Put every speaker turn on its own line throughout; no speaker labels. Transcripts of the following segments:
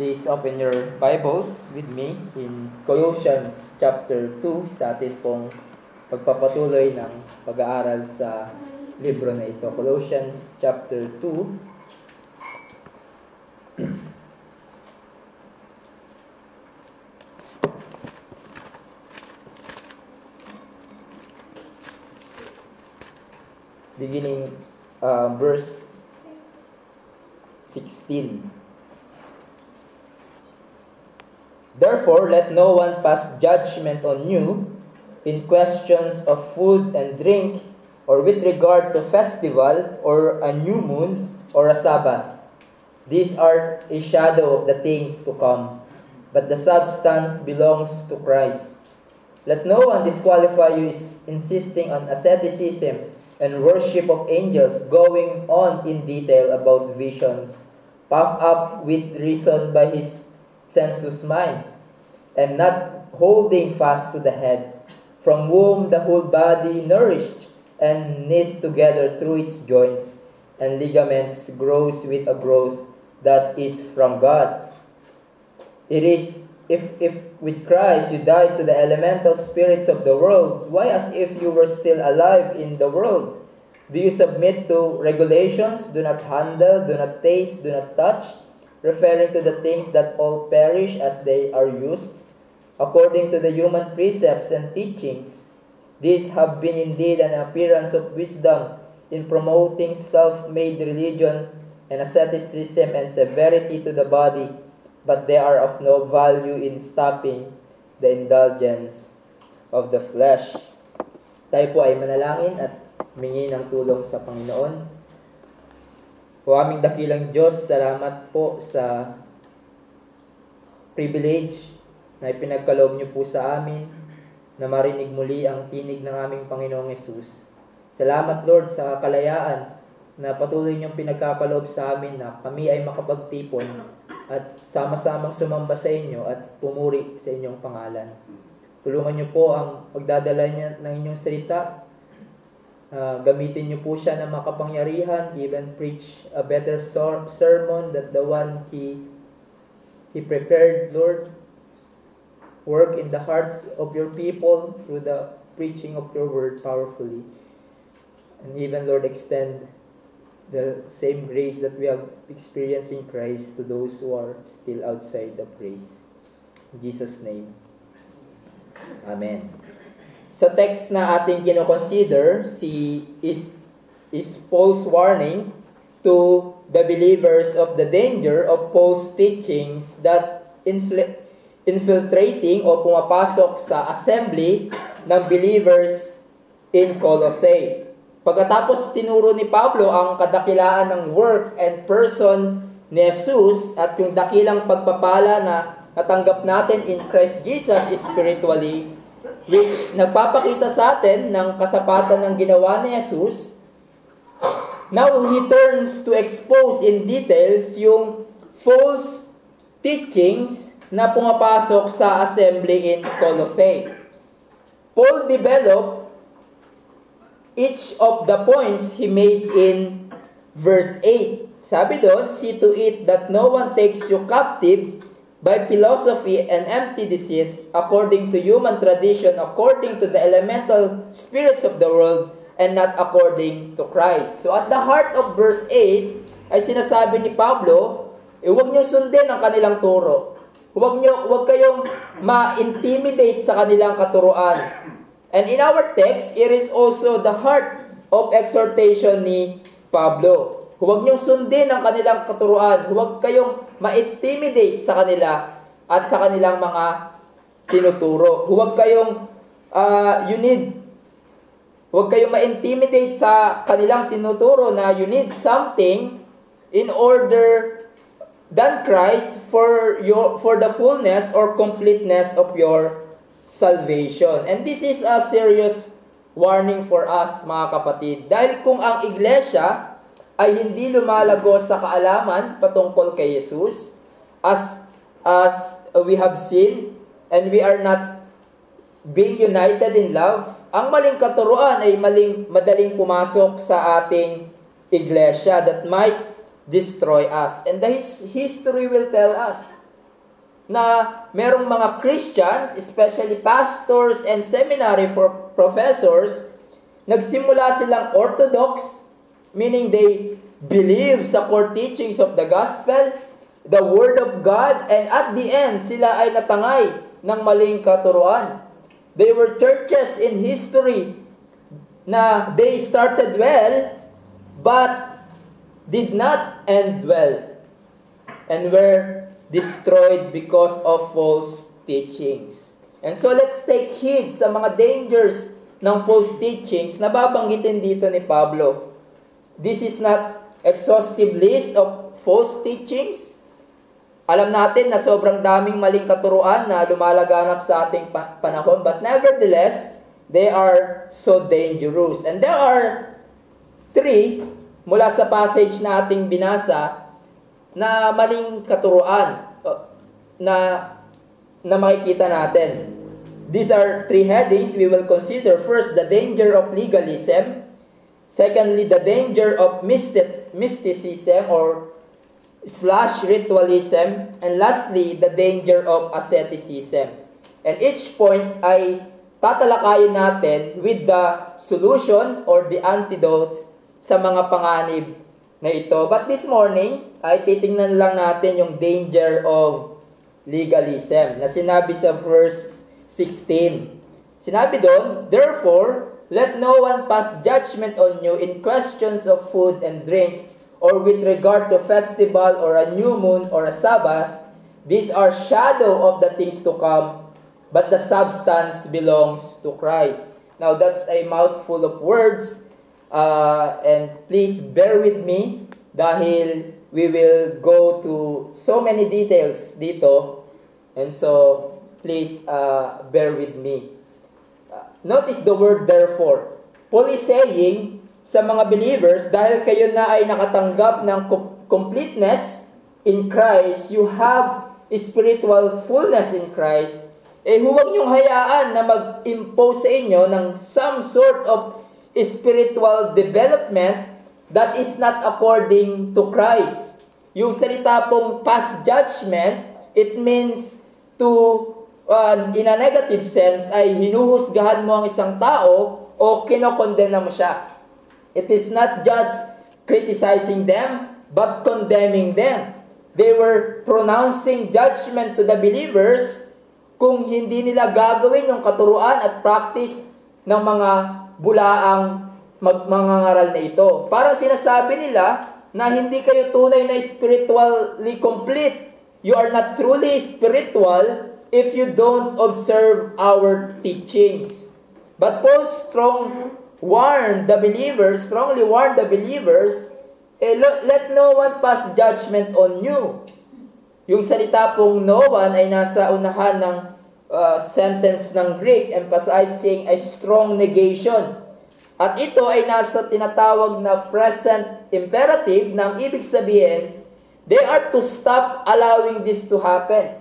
Please open your Bibles with me in Colossians chapter 2 sa atin pong pagpapatuloy ng pag-aaral sa libro na ito. Colossians chapter 2. Beginning verse 16. Therefore, let no one pass judgment on you in questions of food and drink, or with regard to festival, or a new moon, or a Sabbath. These are a shadow of the things to come, but the substance belongs to Christ. Let no one disqualify you insisting on asceticism and worship of angels, going on in detail about visions, puffed up with reason by his sensuous mind, and not holding fast to the head, from whom the whole body nourished and knit together through its joints and ligaments grows with a growth that is from God. It is, if with Christ you died to the elemental spirits of the world, why, as if you were still alive in the world, do you submit to regulations? Do not handle, do not taste, do not touch, referring to the things that all perish as they are used, according to the human precepts and teachings. These have been indeed an appearance of wisdom in promoting self-made religion and asceticism and severity to the body, but they are of no value in stopping the indulgence of the flesh. Tayo po ay manalangin at humingi ng tulong sa Panginoon. O aming dakilang Diyos, salamat po sa privilege na ipinagkaloob niyo po sa amin na marinig muli ang tinig ng aming Panginoong Hesus. Salamat, Lord, sa kalayaan na patuloy niyong pinagkakaloob sa amin na kami ay makapagtipon at sama-samang sumamba sa inyo at pumuri sa inyong pangalan. Tulungan niyo po ang pagdadala niya ng inyong salita. Gamitin niyo po siya ng makapangyarihan, even preach a better sermon than the one He prepared, Lord. Work in the hearts of your people through the preaching of your word powerfully. And even, Lord, extend the same grace that we have experienced in Christ to those who are still outside the praise. In Jesus' name, Amen. Sa text na ating kinoconsider, is Paul's warning to the believers of the danger of false teachings that infiltrating o pumapasok sa assembly ng believers in Colossae. Pagkatapos tinuro ni Pablo ang kadakilaan ng work and person ni Jesus at yung dakilang pagpapala na natanggap natin in Christ Jesus spiritually, which nagpapakita sa atin ng kasapatan ng ginawa ni Jesus. Now he turns to expose in details yung false teachings na pumapasok sa assembly in Colossae. Paul developed each of the points he made in verse 8. Sabi doon, see to it that no one takes you captive by philosophy and empty deceit, according to human tradition, according to the elemental spirits of the world, and not according to Christ. So at the heart of verse 8, ay sinasabi ni Pablo, huwag niyo sundin ang kanilang turo. Huwag kayong ma-intimidate sa kanilang katuruan. And in our text, it is also the heart of exhortation ni Pablo. Huwag niyong sundin ang kanilang katuruan. Huwag kayong ma-intimidate sa kanila at sa kanilang mga tinuturo. Huwag kayong huwag kayong ma-intimidate sa kanilang tinuturo na you need something in order than Christ for the fullness or completeness of your salvation. And this is a serious warning for us, mga kapatid. Dahil kung ang iglesia ay hindi lumalago sa kaalaman patungkol kay Jesus, as we have seen, and we are not being united in love, ang maling katuruan ay madaling pumasok sa ating iglesia that might destroy us. And the history will tell us na merong mga Christians, especially pastors and seminary for professors, nagsimula silang orthodox, meaning they believe sa core teachings of the gospel, the word of God, and at the end, sila ay natangay ng maling katuruan. They were churches in history na they started well, but did not end well, and were destroyed because of false teachings. And so let's take heed sa mga dangers ng false teachings na babanggitin dito ni Pablo. This is not exhaustive list of false teachings. Alam natin na sobrang daming maling katuruan na lumalaganap sa ating panahon, but nevertheless, they are so dangerous. And there are 3 mula sa passage na ating binasa na maling katuruan na makikita natin. These are 3 headings we will consider. First, the danger of legalism. Secondly, the danger of mysticism or /ritualism. And lastly, the danger of asceticism. And each point ay tatalakayin natin with the solution or the antidotes sa mga panganib na ito. But this morning, ay titingnan lang natin yung danger of legalism na sinabi sa verse 16. Sinabi doon, therefore, let no one pass judgment on you in questions of food and drink, or with regard to festival, or a new moon, or a Sabbath. These are shadow of the things to come, but the substance belongs to Christ. Now, that's a mouthful of words, and please bear with me dahil we will go to so many details dito, and so please bear with me. Notice the word therefore. Paul is saying sa mga believers, dahil kayo na ay nakatanggap ng completeness in Christ, you have spiritual fullness in Christ, huwag niyong hayaan na mag-impose sa inyo ng some sort of spiritual development that is not according to Christ. Yung salita pong past judgment, it means to, in a negative sense, ay hinuhusgahan mo ang isang tao o kinokondena mo siya. It is not just criticizing them, but condemning them. They were pronouncing judgment to the believers kung hindi nila gagawin yung katuruan at practice ng mga bulaang mangangaral na ito. Parang sinasabi nila na hindi kayo tunay na spiritually complete. You are not truly spiritual if you don't observe our teachings. But Paul strongly warned the believers, let no one pass judgment on you. Yung salita pong no one ay nasa unahan ng sentence ng Greek, emphasizing a strong negation. At ito ay nasa tinatawag na present imperative, na ang ibig sabihin, they are to stop allowing this to happen.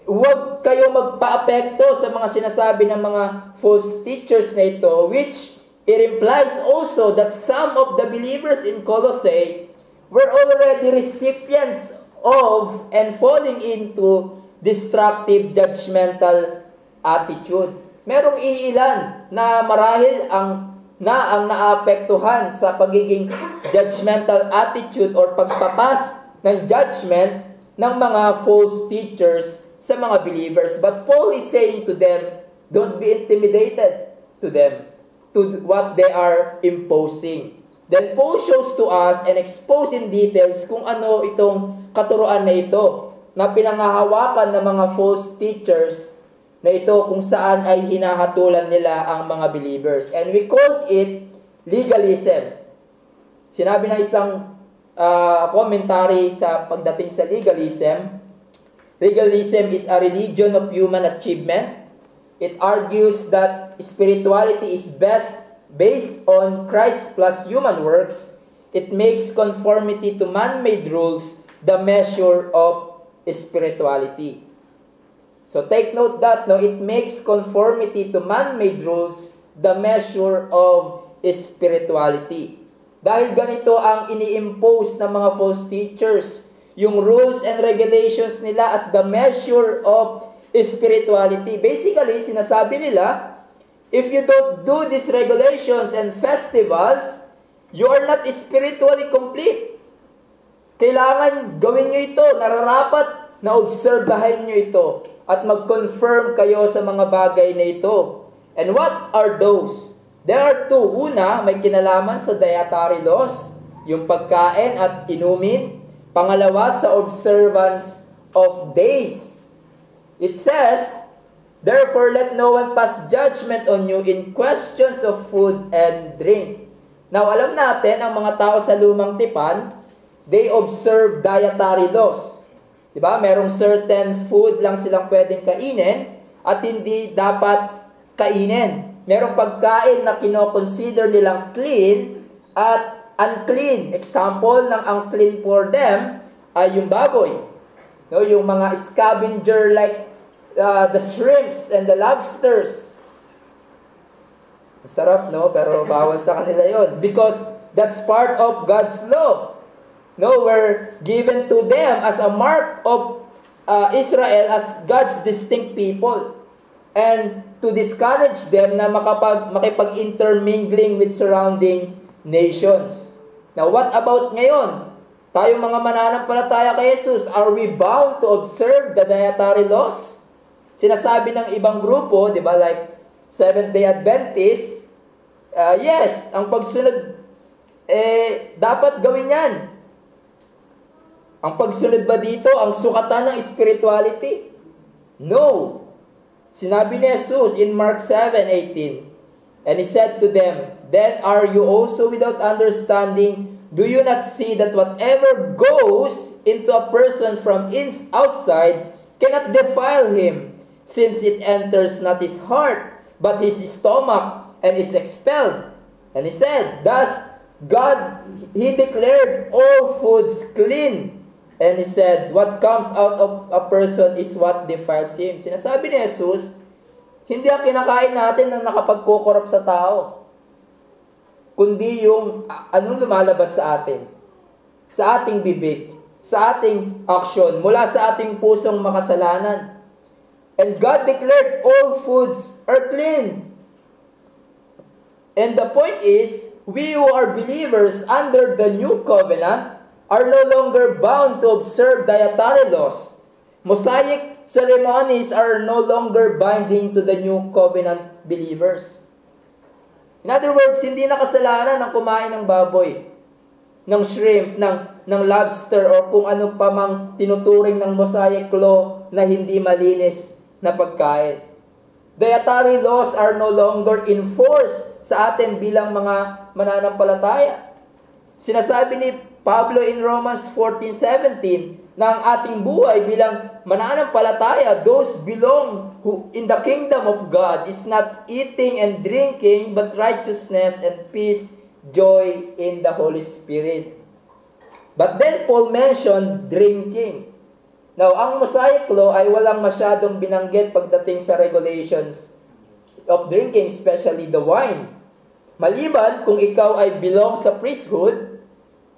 Huwag kayo magpa-apekto sa mga sinasabi ng mga false teachers na ito, which it implies also that some of the believers in Colossae were already recipients of and falling into destructive judgmental attitude. Merong iilan na marahil ang naapektuhan sa pagiging judgmental attitude or pagpapas ng judgment ng mga false teachers sa mga believers. But Paul is saying to them, don't be intimidated to them, to what they are imposing. Then Paul shows to us and expose in details kung ano itong katuruan na ito na pinangahawakan ng mga false teachers na ito kung saan ay hinahatulan nila ang mga believers. And we called it legalism. Sinabi ng isang commentary sa pagdating sa legalism, legalism is a religion of human achievement. It argues that spirituality is best based on Christ plus human works. It makes conformity to man-made rules the measure of spirituality. So take note that it makes conformity to man-made rules the measure of spirituality. Dahil ganito ang ini-impose ng mga false teachers. yung rules and regulations nila as the measure of spirituality. Basically, sinasabi nila, if you don't do these regulations and festivals, you are not spiritually complete. Kailangan gawin nyo ito, nararapat na obserbahin nyo ito at mag-confirm kayo sa mga bagay na ito. And what are those? There are two. Una, may kinalaman sa dietary laws, yung pagkain at inumin. Pangalawa, sa observance of days. It says, therefore let no one pass judgment on you in questions of food and drink. Now, alam natin, ang mga tao sa lumang tipan, they observe dietary laws. Diba? Merong certain food lang silang pwedeng kainin at hindi dapat kainin. Merong pagkain na kino-consider nilang clean at unclean. Example ng unclean for them ay yung baboy. No, yung mga scavenger like the shrimps and the lobsters. Sarap, no? Pero bawal sa kanila yon because that's part of God's law. No, were given to them as a mark of Israel as God's distinct people. And to discourage them na makipag-intermingling with surrounding nations. Now, what about ngayon? Tayo mga mananampalataya kay Jesus, are we bound to observe the dietary laws? Sinasabi ng ibang grupo, di ba, like Seventh-day Adventists, yes, ang pagsunod, dapat gawin yan. Ang pagsunod ba dito, ang sukatan ng spirituality? No. Sinabi ni Jesus in Mark 7:18, and He said to them, then are you also without understanding? Do you not see that whatever goes into a person from outside cannot defile him, since it enters not his heart, but his stomach, and is expelled? And He said, thus God, He declared all foods clean. And He said, what comes out of a person is what defiles him. Sinasabi ni Jesus, hindi ang kinakain natin na nakapagkukorap sa tao, kundi yung anong lumalabas sa atin, sa ating bibig, sa ating aksyon, mula sa ating pusong makasalanan. And God declared all foods are clean. And the point is, we who are believers under the new covenant are no longer bound to observe dietary laws. Mosaic ceremonies are no longer binding to the new covenant believers. In other words, hindi na kasalanan ang kumain ng baboy, ng shrimp, ng lobster, o kung ano pa mang tinuturing ng Mosaic law na hindi malinis na pagkain. Dietary laws are no longer enforced sa atin bilang mga mananampalataya. Sinasabi ni Pablo in Romans 14:17 na ang ating buhay bilang mananampalataya, those belong who in the kingdom of God is not eating and drinking, but righteousness and peace, joy in the Holy Spirit. But then Paul mentioned drinking. Now, ang Mosaic law ay walang masyadong binanggit pagdating sa regulations of drinking, especially the wine. Maliban kung ikaw ay belong sa priesthood,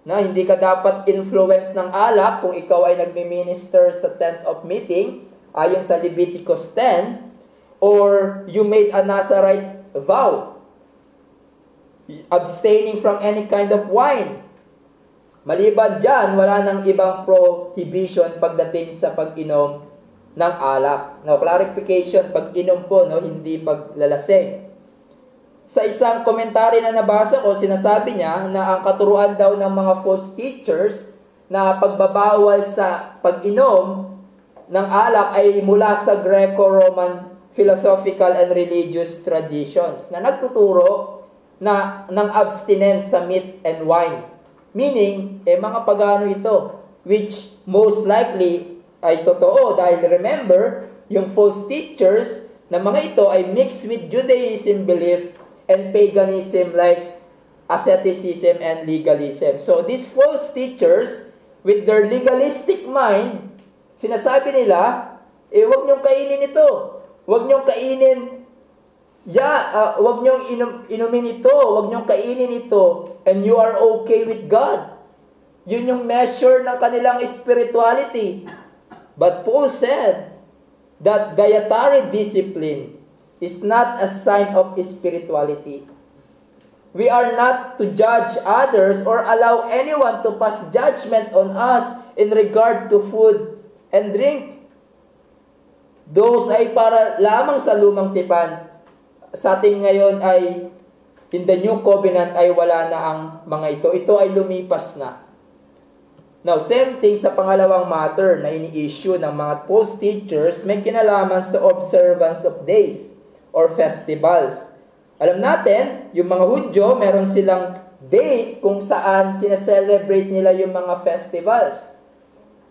na hindi ka dapat influence ng alak kung ikaw ay nagmi-minister sa tent of meeting, ayon sa Leviticus 10, or you made a Nazarite vow, abstaining from any kind of wine. Maliban dyan, wala nang ibang prohibition pagdating sa pag-inom ng alak. Now, clarification, pag-inom po, no, hindi paglalasing. Sa isang komentary na nabasa ko, sinasabi niya na ang katuruan daw ng mga false teachers na pagbabawal sa pag-inom ng alak ay mula sa Greco-Roman philosophical and religious traditions na nagtuturo na ng abstinence sa meat and wine. Meaning, mga pagano ito, which most likely ay totoo dahil remember, yung false teachers na mga ito ay mixed with Judaism belief and paganism like asceticism and legalism. So these false teachers, with their legalistic mind, sinasabi nila, huwag niyong kainin ito. Huwag niyong kainin, huwag niyong inumin ito. Huwag niyong kainin ito. And you are okay with God. Yun yung measure ng kanilang spirituality. But Paul said that dietary discipline is not a sign of spirituality. We are not to judge others or allow anyone to pass judgment on us in regard to food and drink. Those ay para lamang sa lumang tipan. Sa atin ngayon ay in the new covenant ay wala na ang mga ito. Ito ay lumipas na. Now, same thing sa pangalawang matter na ini-issue ng mga false teachers may kinalaman sa observance of days or festivals. Alam natin, yung mga Hudyo, meron silang date kung saan sinaselebrate nila yung mga festivals.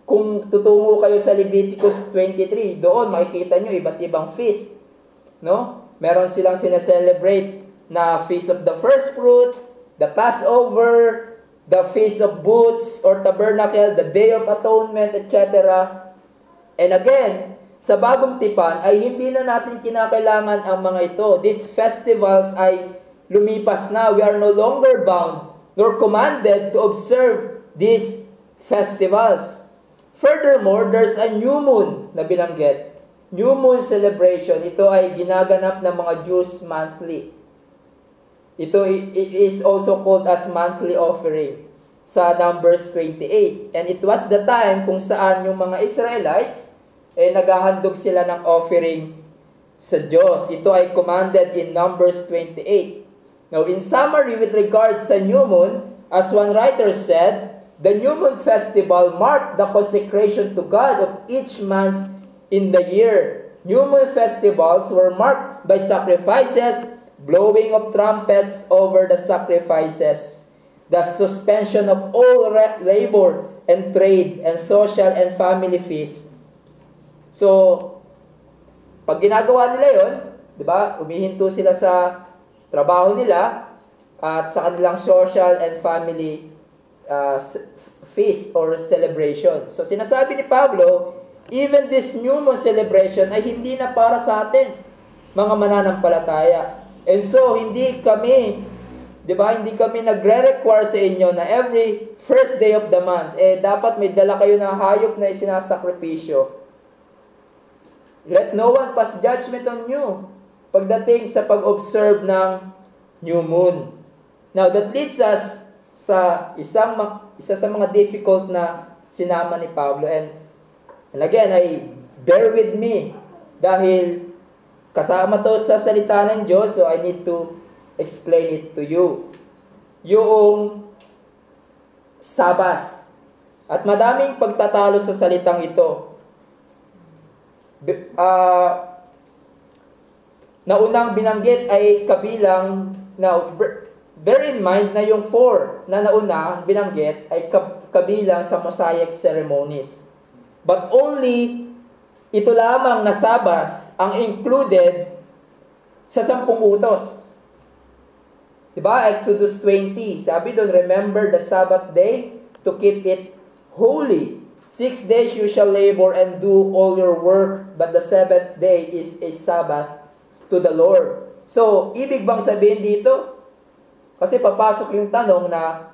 Kung tutungo kayo sa Leviticus 23, doon makikita nyo iba't ibang feast. No? Meron silang sinaselebrate na Feast of the First Fruits, the Passover, the Feast of Booths or Tabernacle, the Day of Atonement, etc. And again, sa bagong tipan ay hindi na natin kinakailangan ang mga ito. These festivals ay lumipas na. We are no longer bound nor commanded to observe these festivals. Furthermore, there's a new moon na binanggit. New moon celebration. Ito ay ginaganap ng mga Jews monthly. Ito is also called as monthly offering sa Numbers 28. And it was the time kung saan yung mga Israelites naghahandog sila ng offering sa Diyos. Ito ay commanded in Numbers 28. Now, in summary with regards sa new moon, as one writer said, the new moon festival marked the consecration to God of each month in the year. New moon festivals were marked by sacrifices, blowing of trumpets over the sacrifices, the suspension of all labor and trade and social and family feasts. So, pag ginagawa nila yon, di ba, umihinto sila sa trabaho nila at sa kanilang social and family feast or celebration. So, sinasabi ni Pablo, even this new moon celebration ay hindi na para sa atin, mga mananampalataya. And so, hindi kami, di ba, hindi kami nagre-require sa inyo na every first day of the month, dapat may dala kayo na hayop na isinasakripisyo. Let no one pass judgment on you pagdating sa pag-observe ng new moon. Now, that leads us sa isa sa mga difficult na sinama ni Pablo. And again, bear with me dahil kasama to sa salita ng Diyos, so I need to explain it to you. Yung Sabbath. At madaming pagtatalo sa salitang ito. Na unang binanggit ay kabilang, now, bear in mind na yung 4 na nauna binanggit ay kabilang sa Mosaic ceremonies. But only ito lamang na Sabbath ang included sa 10 utos. Diba? Exodus 20. Sabi doon, remember the Sabbath day to keep it holy. 6 days you shall labor and do all your work, but the 7th day is a Sabbath to the Lord. So, ibig bang sabihin dito? Kasi papasok yung tanong na,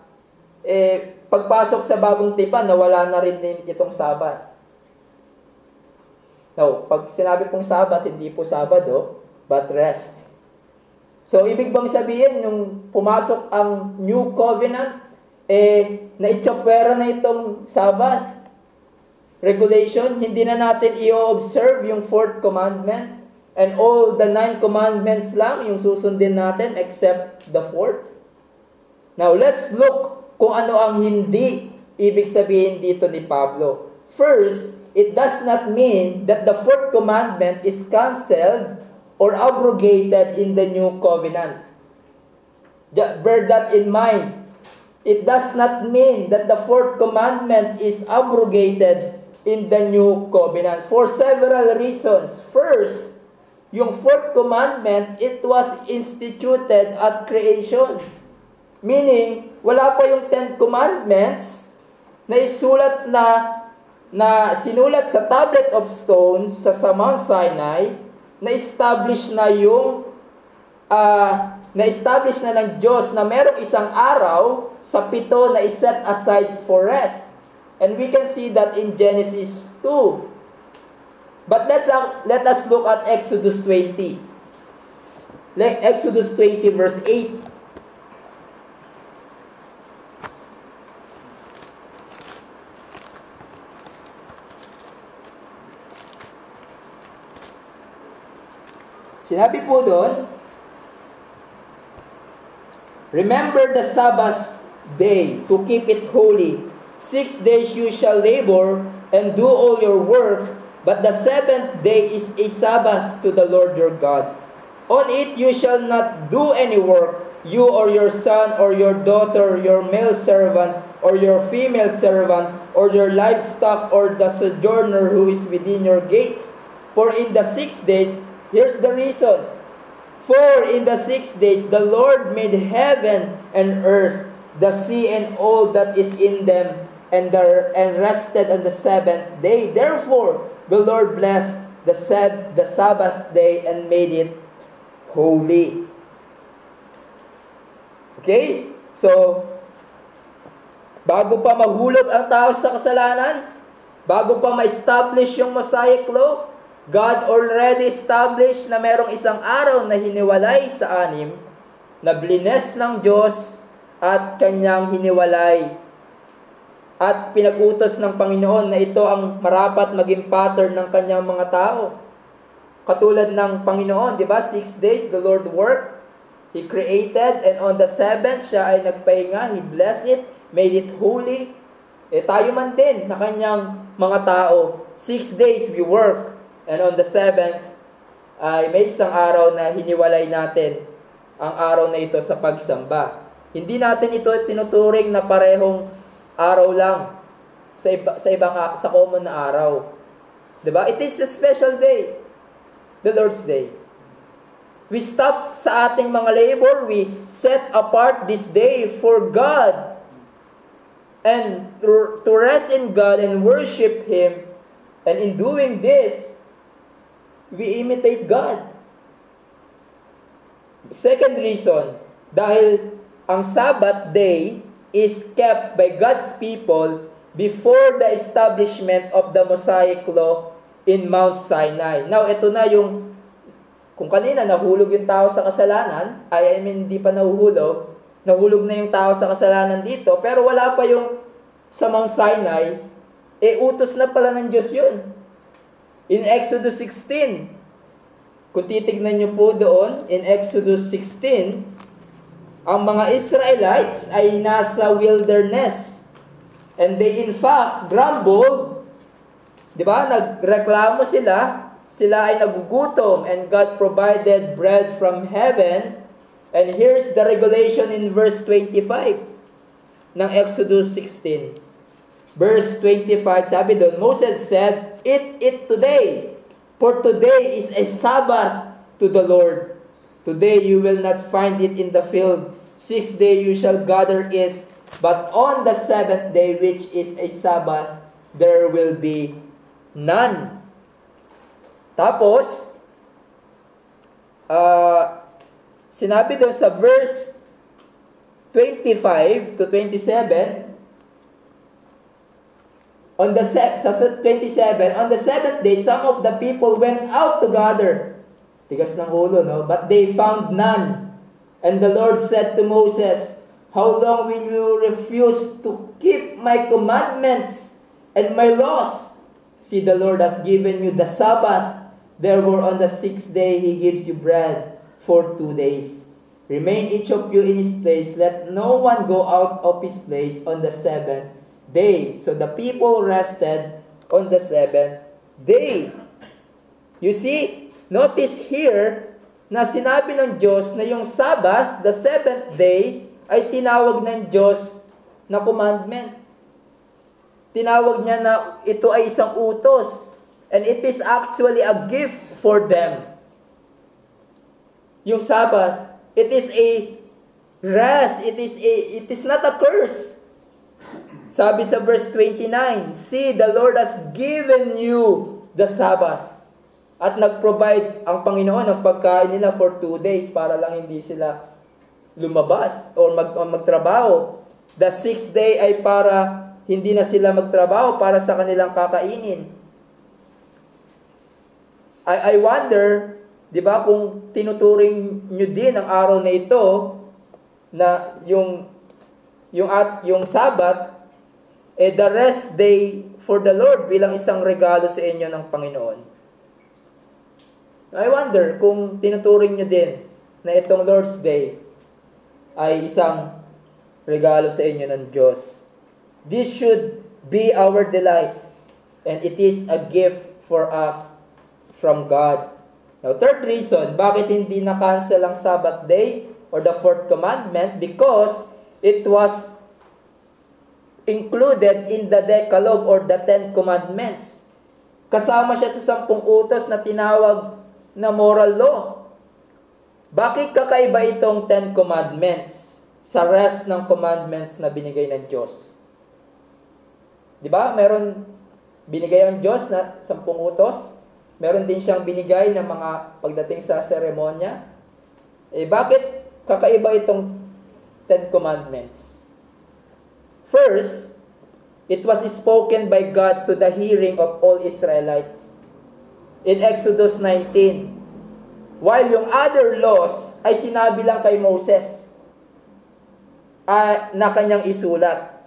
pagpasok sa bagong tipan, nawala na rin din itong Sabbath. Now, pag sinabi pong Sabbath, hindi po Sabado, but rest. So, ibig bang sabihin, nung pumasok ang New Covenant, naitsapwera na itong Sabbath regulation, hindi na natin i-observe yung 4th commandment, and all the 9 commandments lang yung susundin natin except the 4th. Now, let's look kung ano ang hindi ibig sabihin dito ni Pablo. First, it does not mean that the 4th commandment is canceled or abrogated in the new covenant. Bear that in mind. It does not mean that the 4th commandment is abrogated in the new covenant for several reasons. First, yung 4th commandment, it was instituted at creation. Meaning, wala pa yung 10 commandments na isulat na sinulat sa tablet of stones sa Mount Sinai, na-establish na yung na-establish na ng Diyos na merong isang araw sa 7 na iset aside for rest. And we can see that in Genesis 2. But let us look at Exodus 20. Exodus 20 verse 8. Sinabi po doon, remember the Sabbath day to keep it holy. 6 days you shall labor and do all your work, but the 7th day is a Sabbath to the Lord your God. On it you shall not do any work, you or your son or your daughter, your male servant or your female servant, or your livestock or the sojourner who is within your gates. For in the 6 days, here's the reason. For in the 6 days the Lord made heaven and earth, the sea and all that is in them, and rested on the 7th day. Therefore the Lord blessed the Sabbath day and made it holy. Okay? So, bago pa mahulog ang tao sa kasalanan, bago pa ma-establish yung Mosaic Law, God already established na merong isang araw na hiniwalay sa 6, na blines ng Diyos at kanyang hiniwalay. At pinag-utos ng Panginoon na ito ang marapat maging pattern ng kanyang mga tao. Katulad ng Panginoon, di ba? 6 days the Lord worked. He created, and on the 7th, siya ay nagpahinga. He blessed it, made it holy. Tayo man din na kanyang mga tao. 6 days we work. And on the 7th, ay may isang araw na hiniwalay natin ang araw na ito sa pagsamba. Hindi natin ito tinuturing na parehong araw lang sa common na araw. 'Di ba? It is a special day, the Lord's Day. We stop sa ating mga labor, we set apart this day for God and to rest in God and worship Him. And in doing this, we imitate God. Second reason, dahil ang Sabbath day is kept by God's people before the establishment of the Mosaic Law in Mount Sinai. Now, ito na yung, kung kanina nahulog yung tao sa kasalanan, hindi pa nahulog na yung tao sa kasalanan dito, pero wala pa yung sa Mount Sinai, utos na pala ng Diyos yun. In Exodus 16, kung titignan nyo po doon, in Exodus 16, ang mga Israelites ay nasa wilderness. And they in fact grumbled. Di ba? Nagreklamo sila. Sila ay nagugutom. And God provided bread from heaven. And here's the regulation in verse 25 ng Exodus 16. Verse 25, sabi doon, Moses said, "Eat it today, for today is a Sabbath to the Lord. Today you will not find it in the field. 6 days you shall gather it, but on the 7th day, which is a Sabbath, there will be none." Tapos, sinabi doon sa verse 25 to 27, on the 27, on the 7th day, some of the people went out to gather. Tigas ng ulo, no? But they found none. And the Lord said to Moses, "How long will you refuse to keep my commandments and my laws? See, the Lord has given you the Sabbath. Therefore, on the 6th day, He gives you bread for 2 days. Remain each of you in his place. Let no one go out of his place on the 7th day." So the people rested on the 7th day. You see, notice here na sinabi ng Diyos na yung Sabbath, the 7th day, ay tinawag ng Diyos na commandment. Tinawag niya na ito ay isang utos. And it is actually a gift for them. Yung Sabbath, it is a rest. It is not a curse. Sabi sa verse 29, "See, the Lord has given you the Sabbath." At nag-provide ang Panginoon ng pagkain nila for 2 days para lang hindi sila lumabas o magtrabaho. The 6th day ay para hindi na sila magtrabaho, para sa kanilang kakainin. I wonder, di ba, kung tinuturing nyo din ang araw na ito na yung Sabat, the rest day for the Lord bilang isang regalo sa inyo ng Panginoon. I wonder kung tinuturing nyo din na itong Lord's Day ay isang regalo sa inyo ng Diyos. This should be our delight, and it is a gift for us from God. Now, third reason, bakit hindi na-cancel ang Sabbath day or the fourth commandment? Because it was included in the Decalogue or the Ten Commandments. Kasama siya sa 10 utos na tinawag na moral law. Bakit kakaiba itong Ten Commandments sa rest ng commandments na binigay ng Diyos? Di ba? Meron binigay ang Diyos na 10 utos. Meron din siyang binigay na mga pagdating sa seremonya. Bakit kakaiba itong Ten Commandments? First, it was spoken by God to the hearing of all Israelites. In Exodus 19, while yung other laws ay sinabi lang kay Moses na kanyang isulat.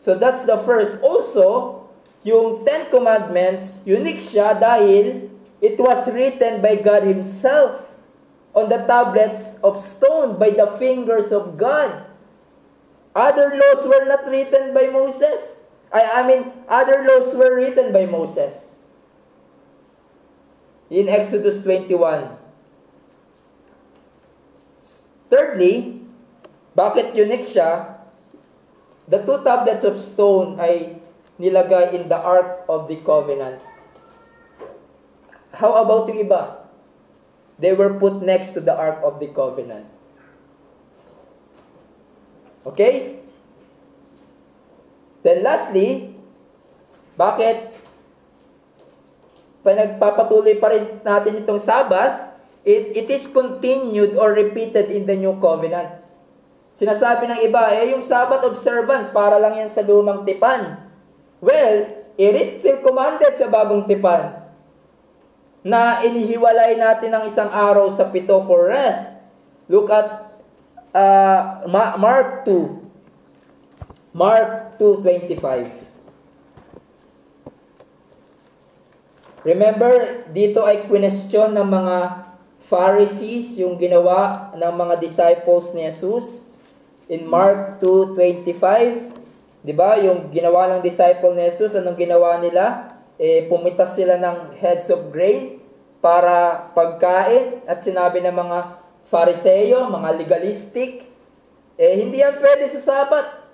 So that's the first. Also, yung Ten Commandments, unique siya dahil it was written by God Himself on the tablets of stone by the fingers of God. Other laws were not written by Moses. Other laws were written by Moses. In Exodus 21. Thirdly, bakit unique siya? The 2 tablets of stone ay nilagay in the Ark of the Covenant. How about yung iba? They were put next to the Ark of the Covenant. Okay? Then lastly, bakit pinagpapatuloy pa rin natin itong Sabbath? It is continued or repeated in the New Covenant. Sinasabi ng iba, yung Sabbath observance, para lang yan sa lumang tipan. Well, it is still commanded sa bagong tipan na inihiwalay natin ang isang araw sa 7 for rest. Look at Mark 2. Mark 2:25. Remember, dito ay question ng mga Pharisees yung ginawa ng mga disciples ni Jesus. In Mark 2:25, di ba, yung ginawa ng disciple ni Jesus, anong ginawa nila? Pumitas sila ng heads of grain para pagkain, at sinabi ng mga Fariseo, mga legalistic, hindi yan pwede sa Sabat.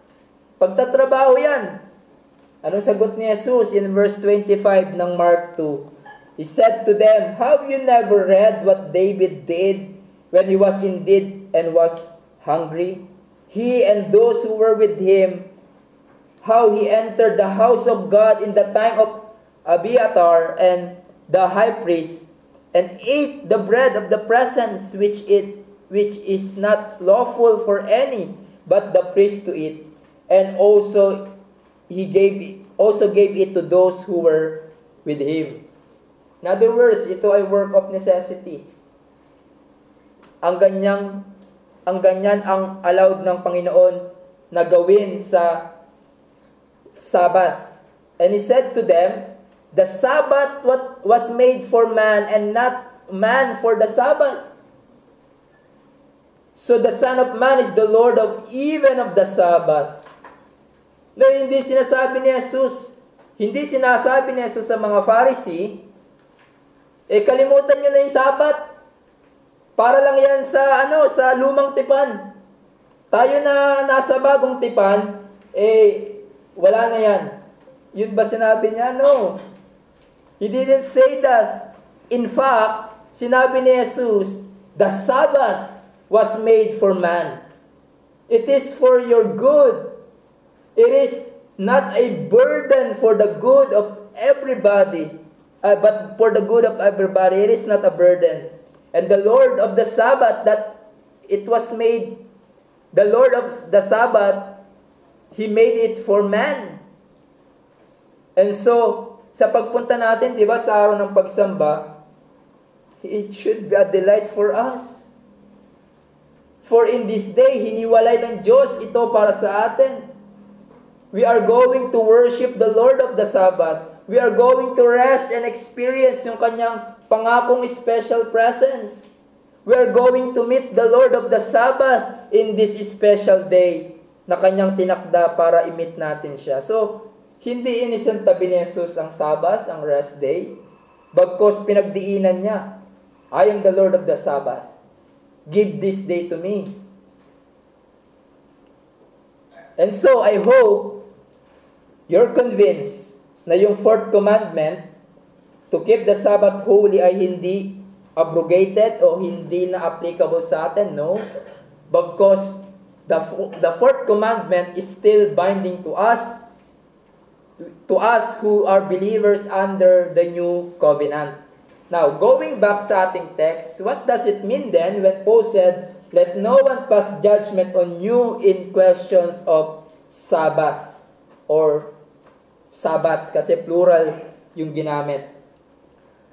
Pagtatrabaho yan. Anong sagot ni Jesus in verse 25 ng Mark 2? He said to them, "Have you never read what David did when he was indeed and was hungry? He and those who were with him, how he entered the house of God in the time of Abiathar and the high priest, and ate the bread of the presence which is not lawful for any but the priest to eat, and also he gave it to those who were with him." In other words, ito ay work of necessity. Ang ganyan ang allowed ng Panginoon na gawin sa Sabbath. And He said to them, the Sabbath was made for man and not man for the Sabbath. So the Son of Man is the Lord of even of the Sabbath. Na hindi sinasabi ni Jesus sa mga Pharisee, kalimutan nyo na yung Sabbath. Para lang yan sa lumang tipan. Tayo na nasa bagong tipan, wala na yan. Yun ba sinabi niya? No. He didn't say that. In fact, sinabi ni Jesus, the Sabbath was made for man. It is for your good. It is not a burden for the good of everybody, but for the good of everybody. It is not a burden. And the Lord of the Sabbath, that it was made The Lord of the Sabbath, He made it for man. And so, sa pagpunta natin, di ba, sa araw ng pagsamba, it should be a delight for us. For in this day, hiniwalay ng Diyos ito para sa atin. We are going to worship the Lord of the Sabbath. We are going to rest and experience yung kanyang pangakong special presence. We are going to meet the Lord of the Sabbath in this special day na kanyang tinakda para i-meet natin siya. So, hindi inisantabi ni Jesus ang Sabbath, ang rest day, bagkus pinagdiinan niya, I am the Lord of the Sabbath. Give this day to me. And so, I hope you're convinced na yung fourth commandment to keep the Sabbath holy ay hindi abrogated o hindi na applicable sa atin, no? Because the fourth commandment is still binding to us who are believers under the new covenant. Now, going back sa ating text, what does it mean then when Paul said, let no one pass judgment on you in questions of Sabbath or Sabbats kasi plural yung ginamit.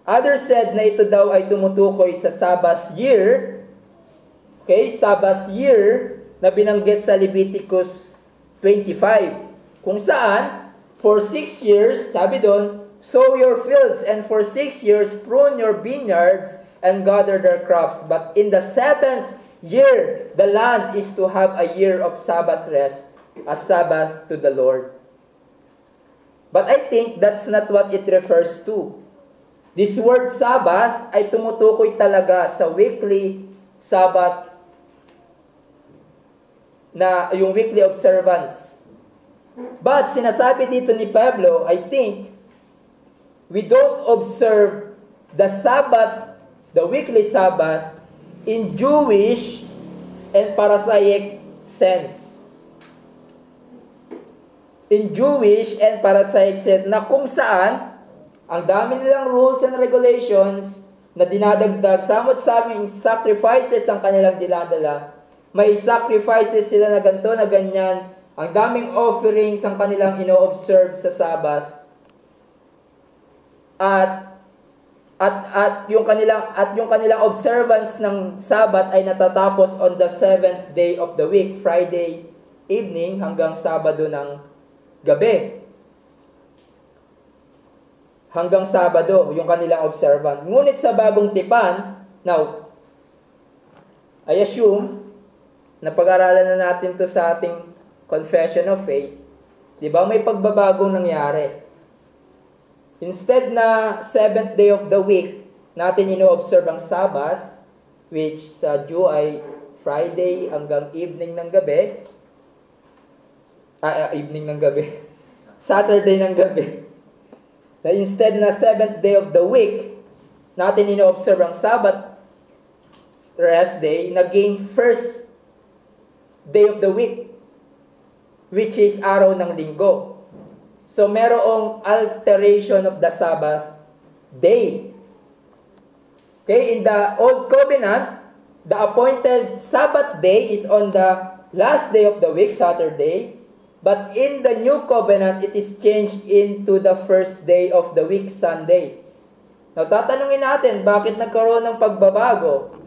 Others said na ito daw ay tumutukoy sa Sabbath year. Okay, Sabbath year na binanggit sa Leviticus 25. Kung saan, for 6 years, sabi doon, sow your fields, and for 6 years prune your vineyards and gather their crops. But in the 7th year, the land is to have a year of Sabbath rest, a Sabbath to the Lord. But I think that's not what it refers to. This word Sabbath ay tumutukoy talaga sa weekly Sabbath na yung weekly observance. But sinasabi dito ni Pablo, I think, we don't observe the Sabbath, the weekly Sabbath, in Jewish and Pharisaic sense. In Jewish and Pharisaic sense na kung saan ang dami nilang rules and regulations na dinadagdag, samot-saming sacrifices ang kanilang dinadala. May sacrifices sila na ganito, na ganyan. Ang daming offerings ang kanilang ino-observe sa Sabbath. At yung kanilang observance ng Sabbath ay natatapos on the 7th day of the week, Friday evening hanggang Sabado ng gabi. Hanggang Sabado, yung kanilang observant. Ngunit sa bagong tipan, now, I assume, na pag-aralan na natin to sa ating confession of faith, di ba may pagbabagong nangyari. Instead na 7th day of the week, natin ino-observe ang Sabbath, which sa Jew ay Friday hanggang evening ng gabi, Saturday ng gabi. Na instead na 7th day of the week, natin ino-observe ang Sabbath rest day, naging first day of the week, which is araw ng linggo. So, merong alteration of the Sabbath day. Okay, in the Old Covenant, the appointed Sabbath day is on the last day of the week, Saturday. But in the New Covenant, it is changed into the first day of the week, Sunday. Now, tatanungin natin, bakit nagkaroon ng pagbabago?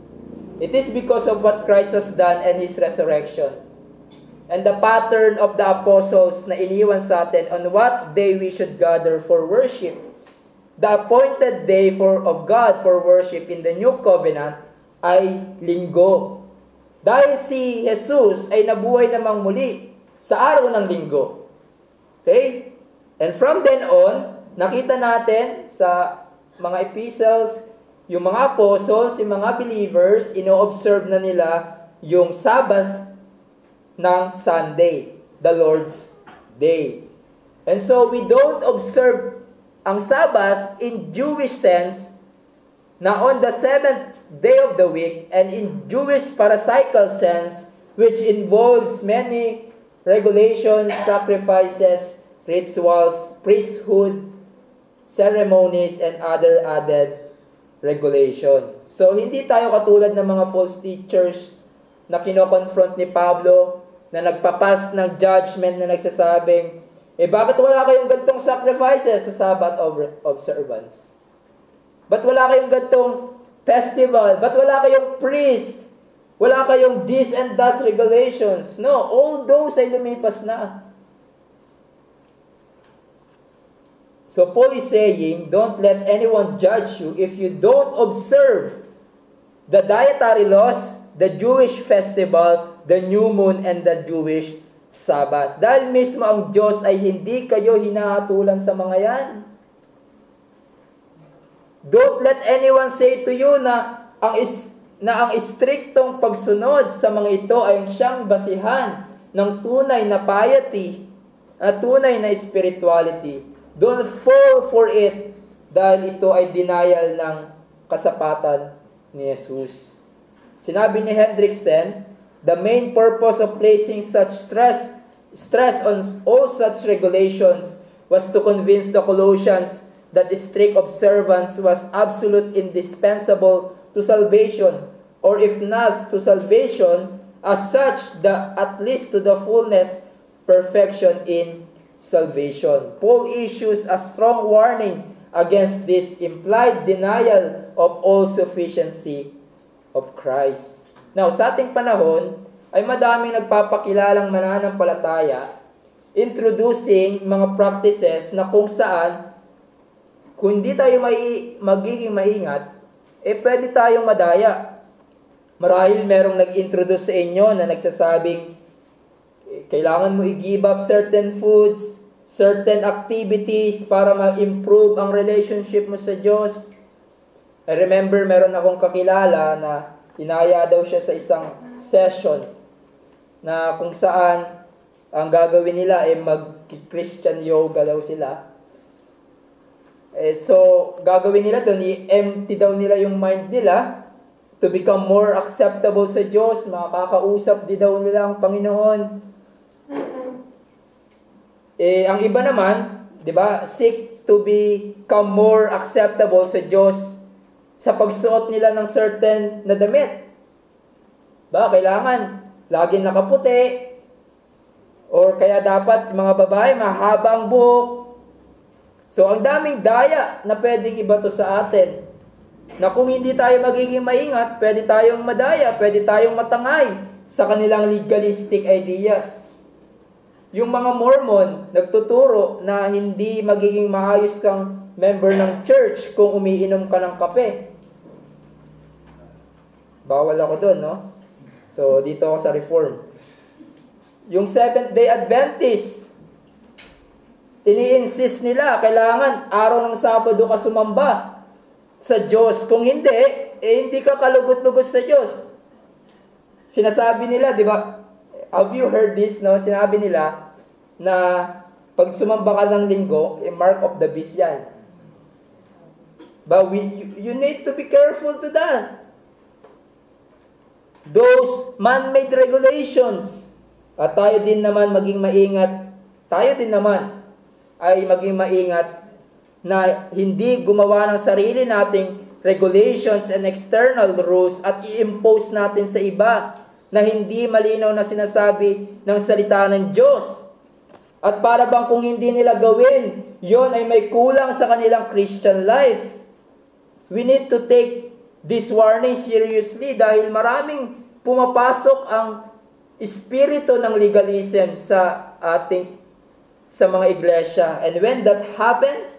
It is because of what Christ has done and His resurrection. And the pattern of the apostles na iniwan sa atin on what day we should gather for worship. The appointed day of God for worship in the New Covenant ay linggo. Dahil si Jesus ay nabuhay namang muli sa araw ng linggo. Okay? And from then on, nakita natin sa mga epistles, yung mga apostles, yung mga believers, ino-observe na nila yung Sabbath ng Sunday, the Lord's Day. And so, we don't observe ang Sabbath in Jewish sense na on the 7th day of the week and in Jewish Pharisaical sense, which involves many regulations, sacrifices, rituals, priesthood, ceremonies, and other added regulations. So, hindi tayo katulad ng mga false teachers na kino-confront ni Pablo, na nagpapas ng judgment na nagsasabing, bakit wala kayong gantong sacrifices sa Sabbath observance? Ba't wala kayong gantong festival? Ba't wala kayong priest? Wala kayong this and that regulations? No, all those ay lumipas na. So Paul is saying, don't let anyone judge you if you don't observe the dietary laws, the Jewish festival, the new moon, and the Jewish Sabbath. Dahil mismo ang Diyos ay hindi kayo hinahatulan sa mga yan. Don't let anyone say to you na ang istriktong pagsunod sa mga ito ay siyang basihan ng tunay na piety at tunay na spirituality. Don't fall for it dahil ito ay denial ng kasapatan ni Jesus. Sinabi ni Hendrickson, the main purpose of placing such stress on all such regulations was to convince the Colossians that strict observance was absolute indispensable to salvation, or if not to salvation, as such, at least to the fullness, perfection in salvation. Paul issues a strong warning against this implied denial of all sufficiency of Christ. Now, sa ating panahon, ay madaming nagpapakilalang mananampalataya, introducing mga practices na kung saan, kung hindi tayo magiging maingat, pwede tayong madaya. Marahil merong nag-introduce sa inyo na nagsasabing, kailangan mo i-give up certain foods, certain activities para ma-improve ang relationship mo sa Diyos. I remember meron akong kakilala na inaya daw siya sa isang session na kung saan ang gagawin nila ay mag-Christian yoga daw sila. So, gagawin nila doon, i-empty daw nila yung mind nila to become more acceptable sa Diyos. Makakausap di daw nila ang Panginoon. Ang iba naman, di ba, seek to become more acceptable sa Diyos sa pagsuot nila ng certain na damit. Kailangan laging nakaputi, or kaya dapat mga babae mahaba ang buhok. So, ang daming daya na pwedeng ibato sa atin. Na kung hindi tayo magiging maingat, pwede tayong madaya, pwede tayong matangay sa kanilang legalistic ideas. Yung mga Mormon, nagtuturo na hindi magiging maayos kang member ng church kung umiinom ka ng kape. Bawal ako doon, no? So, dito ako sa Reform. Yung Seventh-day Adventist, ini-insist nila, kailangan araw ng Sabado ka sumamba sa Diyos. Kung hindi, hindi ka kalugot-lugot sa Diyos. Sinasabi nila, di ba? Have you heard this, no? Sinabi nila na pag sumamba ka ng linggo, mark of the beast yan. But you need to be careful to that. Those man-made regulations. At tayo din naman maging maingat. Tayo din naman ay maging maingat na hindi gumawa ng sarili nating regulations and external rules at i-impose natin sa iba na hindi malinaw na sinasabi ng salita ng Diyos. At para bang kung hindi nila gawin, yon ay may kulang sa kanilang Christian life. We need to take this warning seriously dahil maraming pumapasok ang espiritu ng legalism sa mga iglesia. And when that happened,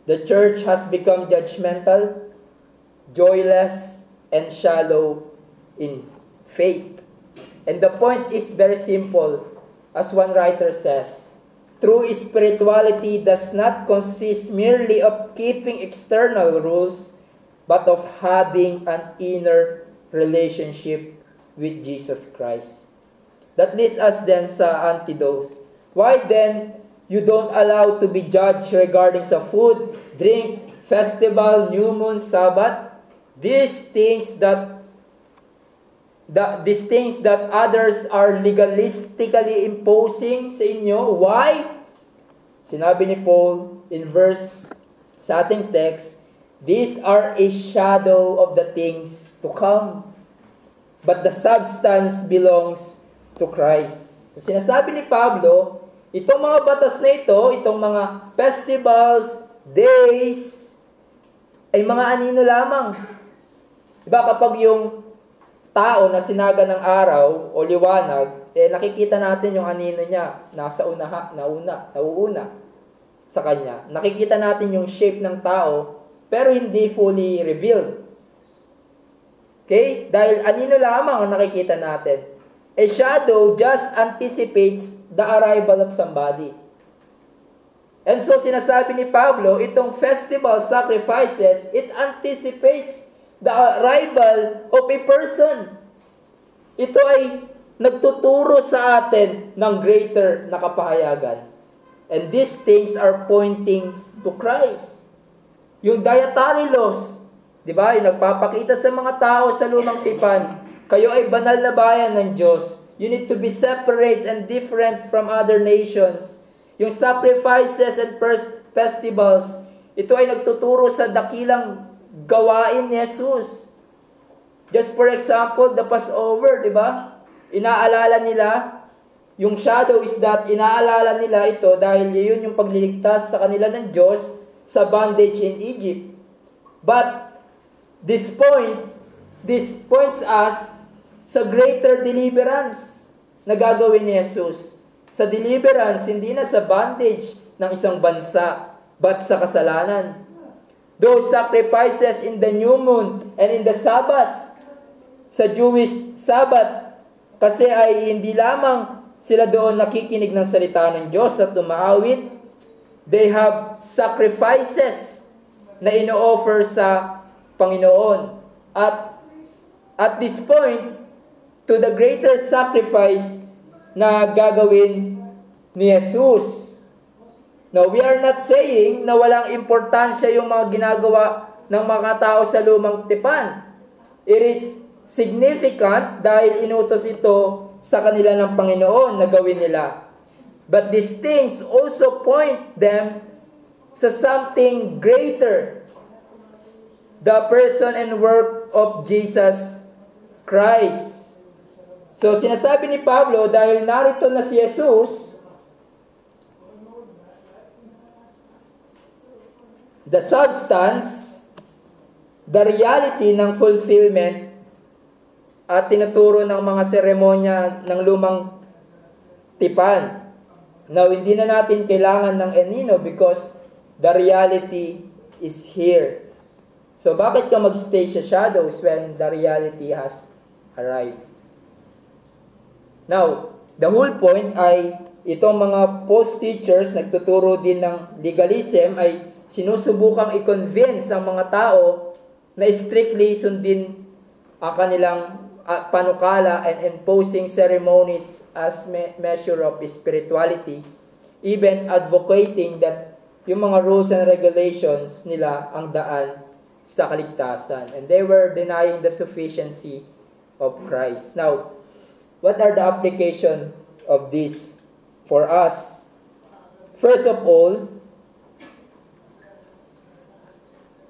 the church has become judgmental, joyless, and shallow in faith. And the point is very simple. As one writer says, true spirituality does not consist merely of keeping external rules, but of having an inner relationship with Jesus Christ. That leads us then sa antidote. Why then you don't allow to be judged regarding sa food, drink, festival, new moon, Sabbath? These things that others are legalistically imposing sa inyo. Why? Sinabi ni Paul in verse sa ating text, these are a shadow of the things to come. but the substance belongs to Christ. So sinasabi ni Pablo, itong mga batas na ito, itong mga festivals, days, ay mga anino lamang. Diba kapag yung tao na sinaga ng araw o liwanag, nakikita natin yung anino niya, nasa nauuna sa kanya. Nakikita natin yung shape ng tao, pero hindi fully revealed. Okay? Dahil anino lamang ang nakikita natin. A shadow just anticipates the arrival of somebody. And so sinasabi ni Pablo, itong festival sacrifices, it anticipates the arrival of a person. Ito ay nagtuturo sa atin ng greater na kapahayagan. And these things are pointing to Christ. Yung dietary laws, di ba? Yung nagpapakita sa mga tao sa lumang tipan, kayo ay banal na bayan ng Diyos. You need to be separate and different from other nations. Yung sacrifices and festivals, ito ay nagtuturo sa dakilang gawain ni Jesus. Just for example, the Passover, di ba? Inaalala nila, yung shadow is that, inaalala nila ito dahil yun yung pagliligtas sa kanila ng Diyos sa bondage in Egypt. But this points us sa greater deliverance na gagawin ni Jesus. Sa deliverance, hindi na sa bondage ng isang bansa, but sa kasalanan. Those sacrifices in the new moon and in the Sabbath, sa Jewish Sabbath, kasi ay hindi lamang sila doon nakikinig ng salita ng Diyos at umaawit, they have sacrifices na ino-offer sa Panginoon. At this point, to the greater sacrifice na gagawin ni Jesus. Now, we are not saying na walang importansya yung mga ginagawa ng mga tao sa lumang tipan. It is significant dahil inutos ito sa kanila ng Panginoon na gawin nila. But these things also point them sa something greater. The person and work of Jesus Christ. So, sinasabi ni Pablo, dahil narito na si Jesus, the substance, the reality ng fulfillment, at tinuturo ng mga seremonya ng lumang tipan. Now, hindi na natin kailangan ng anino because the reality is here. So, bakit ka magstay sa shadows when the reality has arrived? Now, the whole point ay itong mga post-teachers nagtuturo din ng legalism ay sinusubukang i-convince ang mga tao na strictly sundin ang kanilang panukala and imposing ceremonies as measure of spirituality, even advocating that yung mga rules and regulations nila ang daan sa kaligtasan. And they were denying the sufficiency of Christ. Now, what are the application of this for us? First of all,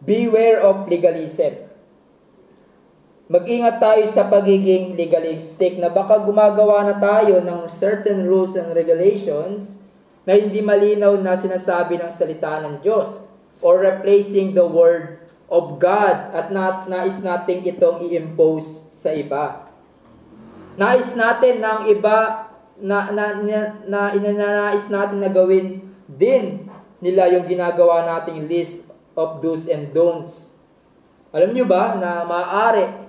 beware of legalism. Mag-ingat tayo sa pagiging legalistic na baka gumagawa na tayo ng certain rules and regulations na hindi malinaw na sinasabi ng salita ng Diyos or replacing the word of God at nais nating itong i-impose sa iba. Nais natin ng iba na inanais natin na gawin din nila yung ginagawa nating list of do's and don'ts. Alam nyo ba na maaari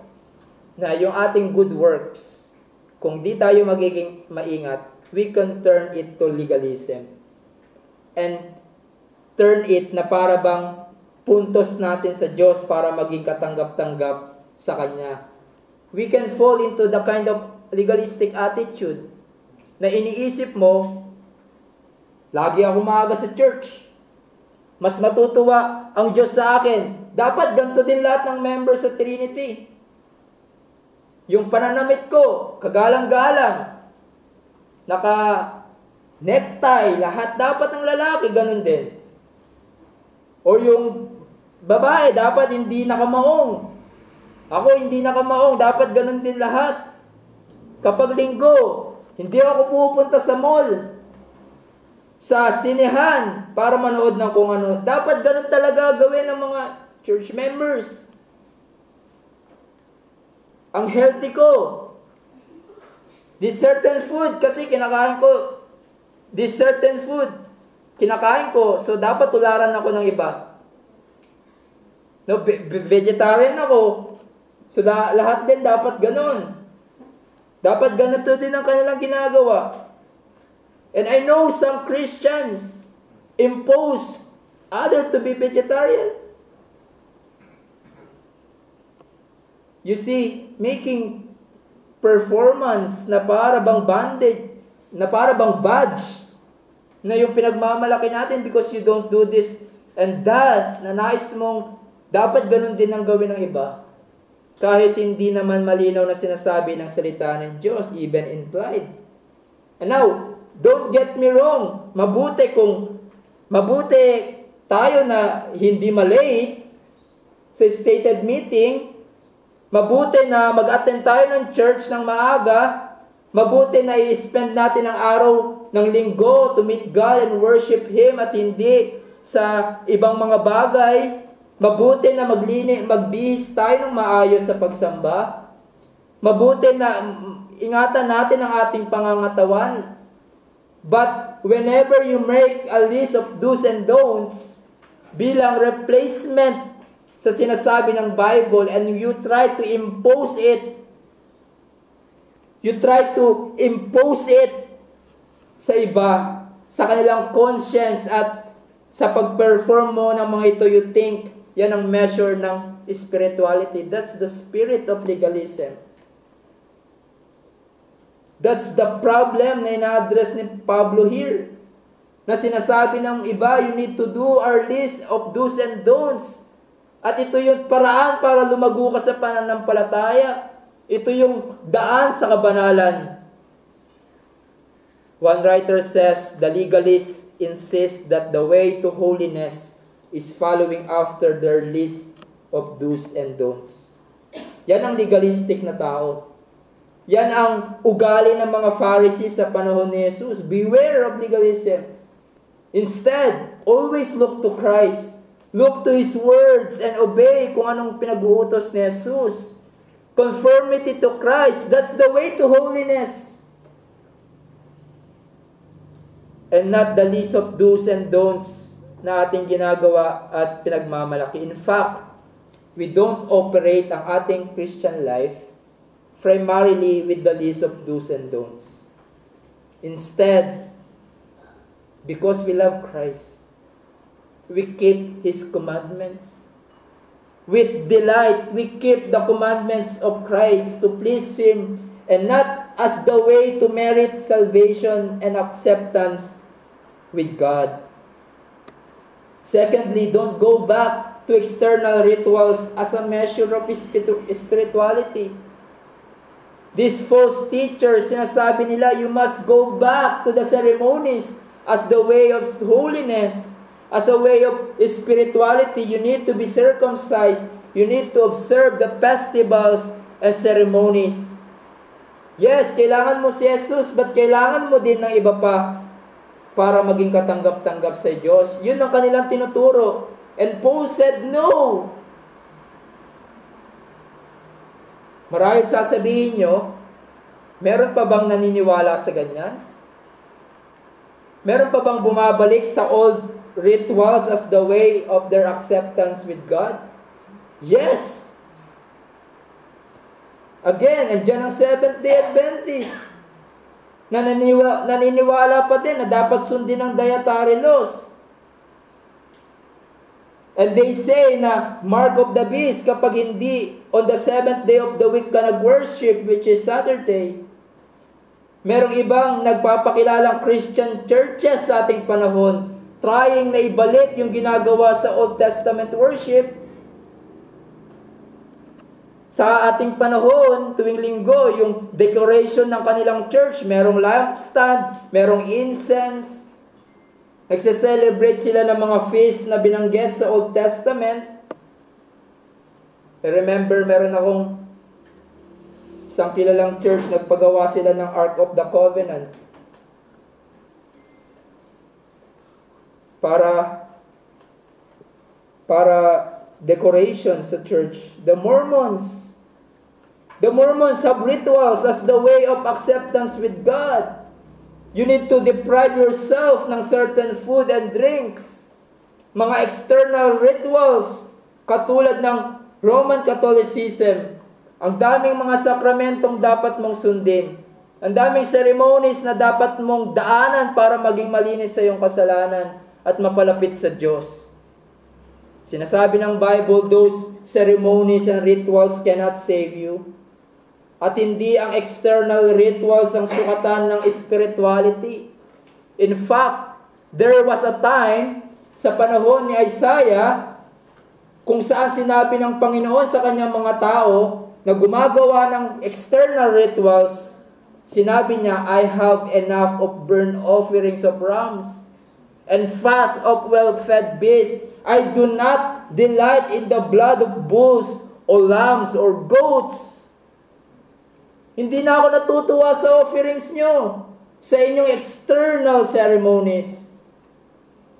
na yung ating good works, kung di tayo magiging maingat, we can turn it to legalism. And turn it na para bang puntos natin sa Diyos para maging katanggap-tanggap sa Kanya. We can fall into the kind of legalistic attitude na iniisip mo, lagi ako maaga sa church. Mas matutuwa ang Diyos sa akin. Dapat ganito din lahat ng members sa Trinity. Yung pananamit ko, kagalang-galang. Naka-necktie, lahat dapat ng lalaki, ganun din. O yung babae, dapat hindi nakamaong. Ako hindi nakamaong, dapat ganun din lahat. Kapag linggo, hindi ako pupunta sa mall, sa sinehan, para manood ng kung ano. Dapat ganun talaga gawin ng mga church members. Ang healthy ko. This certain food, kasi kinakain ko. This certain food, kinakain ko. So, dapat tularan ako ng iba. No, vegetarian ako. So, lahat din dapat ganun. Dapat ganito din ang kanilang ginagawa. And I know some Christians impose others to be vegetarian. You see, making performance na para bang bandage, na para bang badge, na yung pinagmamalaki natin because you don't do this and thus, na nais mong dapat ganun din ang gawin ng iba. Kahit hindi naman malinaw na sinasabi ng salita ng Diyos, even implied. And now, don't get me wrong, mabuti tayo na hindi malate sa stated meeting, mabuti na mag-attend tayo ng church ng maaga, mabuti na i-spend natin ang araw ng linggo to meet God and worship Him at hindi sa ibang mga bagay. Mabuti na magbihis tayo ng maayos sa pagsamba. Mabuti na ingatan natin ang ating pangangatawan. But whenever you make a list of do's and don'ts bilang replacement sa sinasabi ng Bible and you try to impose it, sa iba, sa kanilang conscience at sa pag-perform mo ng mga ito, you think yan ang measure ng spirituality. That's the spirit of legalism. That's the problem na ina-address ni Pablo here. Na sinasabi ng iba, you need to do our list of do's and don'ts. At ito yung paraan para lumago ka sa pananampalataya. Ito yung daan sa kabanalan. One writer says, the legalists insist that the way to holiness is following after their list of do's and don'ts. Yan ang legalistic na tao. Yan ang ugali ng mga Pharisees sa panahon ni Jesus. Beware of legalism. Instead, always look to Christ. Look to His words and obey kung anong pinag-uutos ni Jesus. Conformity to Christ, that's the way to holiness. And not the list of do's and don'ts na ating ginagawa at pinagmamalaki. In fact, we don't operate ang ating Christian life primarily with the list of do's and don'ts. Instead, because we love Christ, we keep His commandments. With delight, we keep the commandments of Christ to please Him and not as the way to merit salvation and acceptance with God. Secondly, don't go back to external rituals as a measure of spirituality. These false teachers, sinasabi nila, you must go back to the ceremonies as the way of holiness, as a way of spirituality. You need to be circumcised. You need to observe the festivals and ceremonies. Yes, kailangan mo si Jesus, but kailangan mo din ng iba pa para maging katanggap-tanggap sa Diyos. Yun ang kanilang tinuturo. And Paul said, no. Marahil sasabihin nyo, meron pa bang naniniwala sa ganyan? Meron pa bang bumabalik sa old rituals as the way of their acceptance with God? Yes. Again, andyan ang Seventh-day Adventist na naniniwala pa din na dapat sundin ang dietary laws. And they say na mark of the beast kapag hindi on the 7th day of the week ka nag-worship, which is Saturday. Merong ibang nagpapakilalang Christian churches sa ating panahon, trying na ibalik yung ginagawa sa Old Testament worship. Sa ating panahon, tuwing linggo, yung decoration ng kanilang church, merong lampstand, merong incense. Nagse-celebrate sila ng mga feast na binanggit sa Old Testament.
I remember, meron akong isang kilalang church, nagpagawa sila ng Ark of the Covenant. Para decoration sa church. The Mormons have rituals as the way of acceptance with God. You need to deprive yourself ng certain food and drinks. Mga external rituals, katulad ng Roman Catholicism. Ang daming mga sakramentong dapat mong sundin. Ang daming ceremonies na dapat mong daanan para maging malinis sa iyong kasalanan at mapalapit sa Diyos. Sinasabi ng Bible, those ceremonies and rituals cannot save you. At hindi ang external rituals ang sukatan ng spirituality. In fact, there was a time sa panahon ni Isaiah kung saan sinabi ng Panginoon sa kanyang mga tao na gumagawa ng external rituals, sinabi niya, I have enough of burnt offerings of rams and fat of well-fed beasts. I do not delight in the blood of bulls or lambs or goats. Hindi na ako natutuwa sa offerings nyo, sa inyong external ceremonies.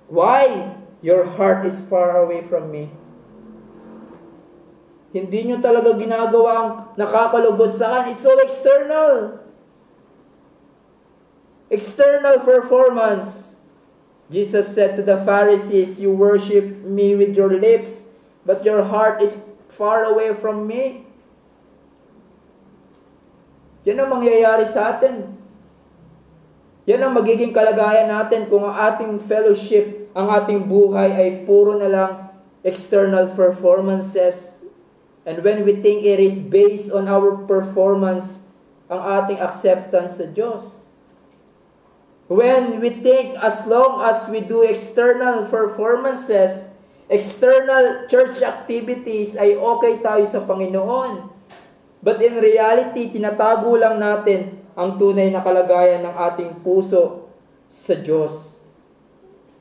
Why? Your heart is far away from me. Hindi nyo talaga ginagawa ang nakakalugod sa akin. It's all external. External performance. Jesus said to the Pharisees, you worship me with your lips, but your heart is far away from me. Yan ang mangyayari sa atin. Yan ang magiging kalagayan natin kung ang ating fellowship, ang ating buhay ay puro na lang external performances. And when we think it is based on our performance, ang ating acceptance sa Diyos. When we think as long as we do external performances, external church activities, ay okay tayo sa Panginoon. But in reality, tinatago lang natin ang tunay na kalagayan ng ating puso sa Diyos.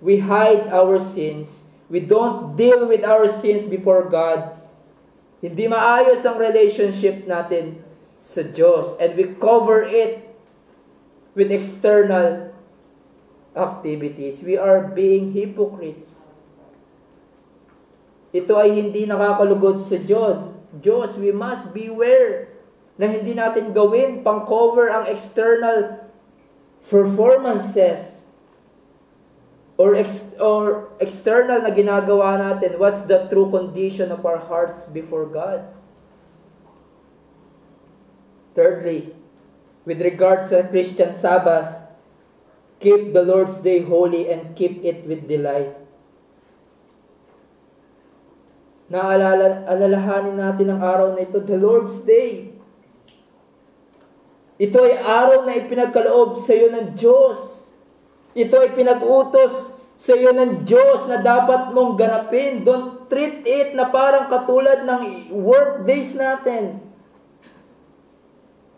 We hide our sins. We don't deal with our sins before God. Hindi maayos ang relationship natin sa Diyos. And we cover it with external activities. We are being hypocrites. Ito ay hindi nakakalugod sa Diyos, we must beware na hindi natin gawin pang-cover ang external performances or external na ginagawa natin. What's the true condition of our hearts before God? Thirdly, with regard sa Christian Sabbath, keep the Lord's Day holy and keep it with delight. Alalahanin natin ang araw na ito, the Lord's Day. Ito ay araw na ipinagkaloob sa iyo ng Diyos. Ito ay pinag-utos sa iyo ng Diyos na dapat mong ganapin. Don't treat it na parang katulad ng work days natin.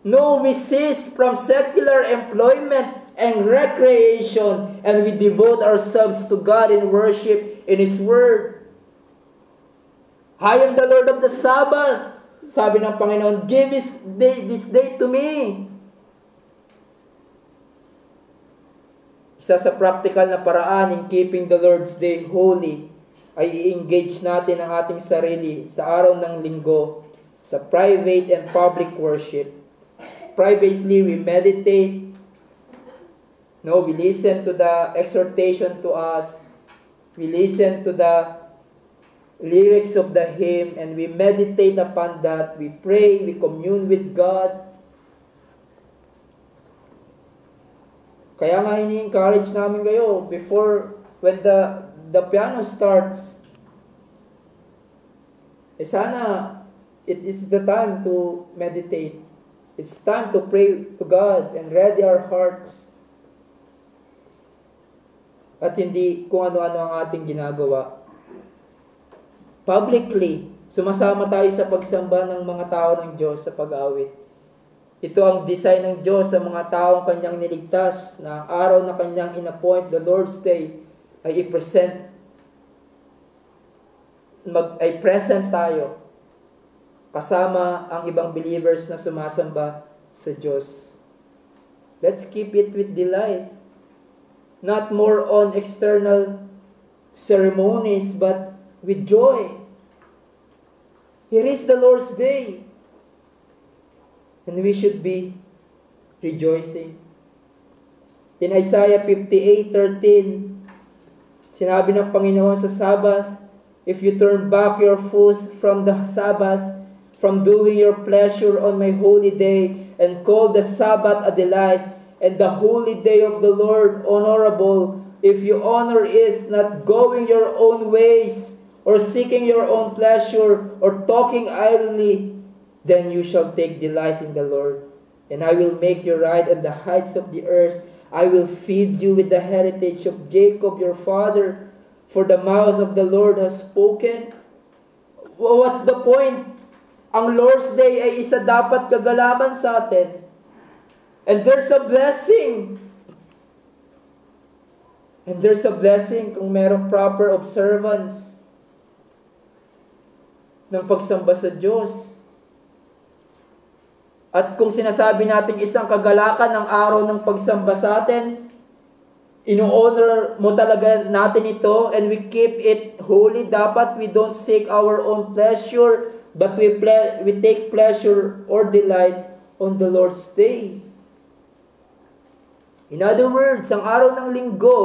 No, we cease from secular employment and recreation, and we devote ourselves to God in worship in His Word. I am the Lord of the Sabbath. Sabi ng Panginoon, give this day to me. Isa sa practical na paraan in keeping the Lord's Day holy ay i-engage natin ang ating sarili sa araw ng linggo sa private and public worship. Privately, we meditate. We listen to the exhortation to us. We listen to the lyrics of the hymn, and we meditate upon that. We pray, we commune with God. Kaya nga ini-encourage namin kayo when the piano starts, sana it is the time to meditate. It's time to pray to God and ready our hearts. At hindi kung ano-ano ang ating ginagawa. Publicly, sumasama tayo sa pagsamba ng mga tao ng Diyos sa pag-awit. Ito ang design ng Diyos sa mga taong Kanyang niligtas na ang araw na Kanyang inappoint, the Lord's Day, ay present tayo kasama ang ibang believers na sumasamba sa Diyos. Let's keep it with delight. Not more on external ceremonies, but with joy. Here is the Lord's day. And we should be rejoicing. In Isaiah 58:13, sinabi ng Panginoon sa Sabbath, if you turn back your foot from the Sabbath, from doing your pleasure on my holy day, and call the Sabbath a delight, and the holy day of the Lord honorable, if you honor it, not going your own ways, or seeking your own pleasure, or talking idly, then you shall take delight in the Lord. And I will make you ride on the heights of the earth. I will feed you with the heritage of Jacob your father, for the mouth of the Lord has spoken. What's the point? Ang Lord's Day ay isa dapat kagalakan sa atin. And there's a blessing. And there's a blessing kung merong proper observance ng pagsamba sa Diyos. At kung sinasabi natin isang kagalakan ng araw ng pagsamba sa atin, ino-honor mo talaga natin ito and we keep it holy. Dapat we don't seek our own pleasure, but we take pleasure or delight on the Lord's day. In other words, ang araw ng linggo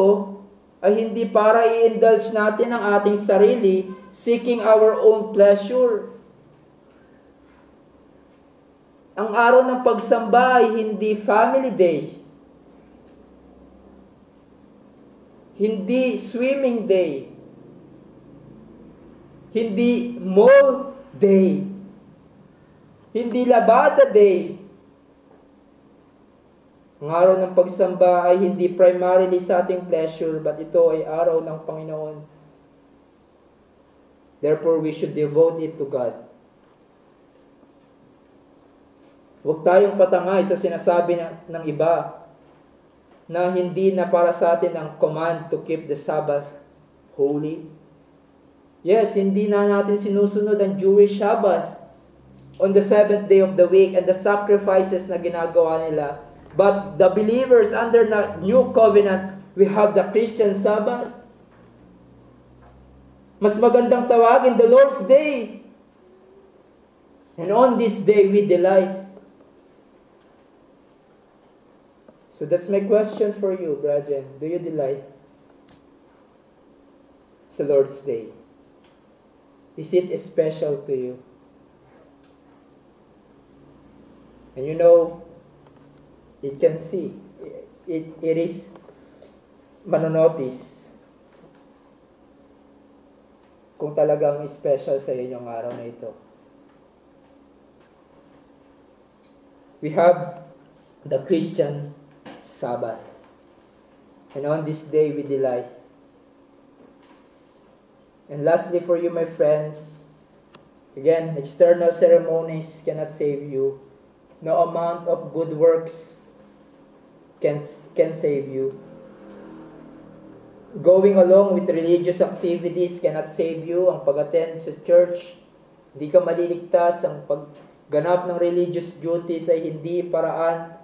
ay hindi para i-indulge natin ang ating sarili, seeking our own pleasure. Ang araw ng pagsamba ay hindi family day, hindi swimming day, hindi mall day, hindi labada day. Ang araw ng pagsamba ay hindi primarily sa ating pleasure, but ito ay araw ng Panginoon. Therefore, we should devote it to God. Huwag tayong patangay sa sinasabi ng iba na hindi na para sa atin ang command to keep the Sabbath holy. Yes, hindi na natin sinusunod ang Jewish Sabbath on the 7th day of the week and the sacrifices na ginagawa nila. But the believers under the new covenant, we have the Christian Sabbath. Mas magandang tawagin the Lord's Day. And on this day we delight. So that's my question for you, brethren. Do you delight sa Lord's Day? Is it special to you? And you know, it can see. It is manonotice kung talagang special sa iyo yung araw na ito. We have the Christian Sabbath. And on this day we delight. And lastly for you, my friends, again, external ceremonies cannot save you. No amount of good works can save you. Going along with religious activities cannot save you. Ang pag-attend sa church, hindi ka maliligtas. Ang pagganap ng religious duties ay hindi paraan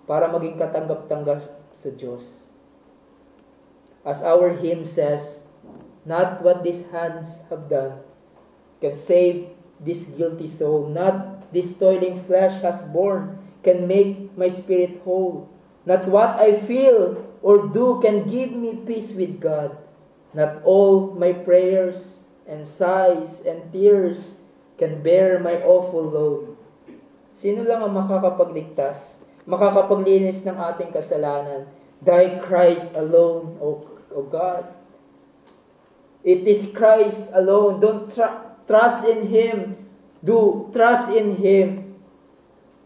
para maging katanggap-tanggap sa Diyos. As our hymn says, not what these hands have done can save this guilty soul. Not this toiling flesh has borne can make my spirit whole. Not what I feel or do can give me peace with God. Not all my prayers and sighs and tears can bear my awful load. Sino lang ang makakapagligtas, makakapaglinis ng ating kasalanan? Thy Christ alone, O God. It is Christ alone. Don't trust in Him. Do trust in Him.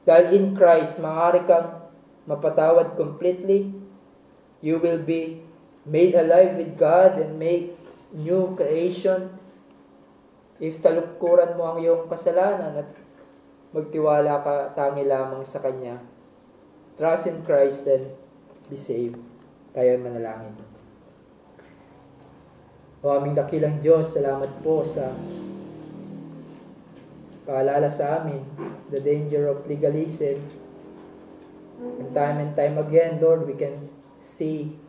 Dahil in Christ, maaari kang mapatawad completely. You will be made alive with God and made new creation. If talukkuran mo ang iyong kasalanan at magtiwala ka tangi lamang sa Kanya, trust in Christ and be saved. Tayo manalangin. O aming dakilang Diyos, salamat po sa Paalala sa amin, the danger of legalism. And time again, Lord, we can see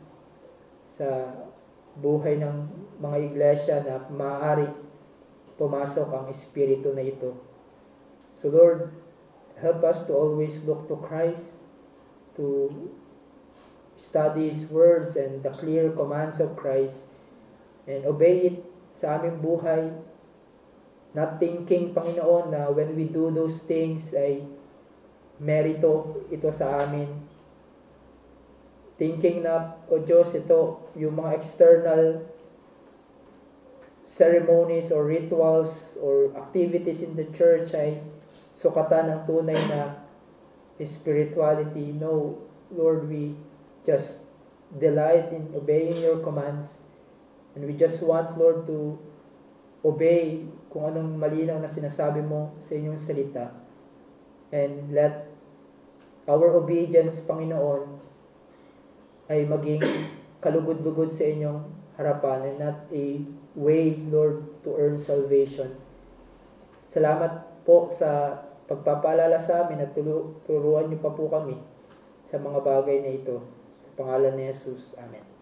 sa buhay ng mga iglesia na maaari pumasok ang espiritu na ito. So Lord, help us to always look to Christ, to study His words and the clear commands of Christ, and obey it sa aming buhay, not thinking, Panginoon, na when we do those things ay merito ito sa amin. Thinking na, O Diyos, ito, yung mga external ceremonies or rituals or activities in the church ay sukatan ng tunay na spirituality. No, Lord, we just delight in obeying your commands, and we just want, Lord, to obey kung anong malinaw na sinasabi mo sa inyong salita. And let our obedience, Panginoon, ay maging kalugod-lugod sa inyong harapan and not a way, Lord, to earn salvation. Salamat po sa pagpapaalala sa amin at turuan niyo pa po kami sa mga bagay na ito. Sa pangalan ni Jesus. Amen.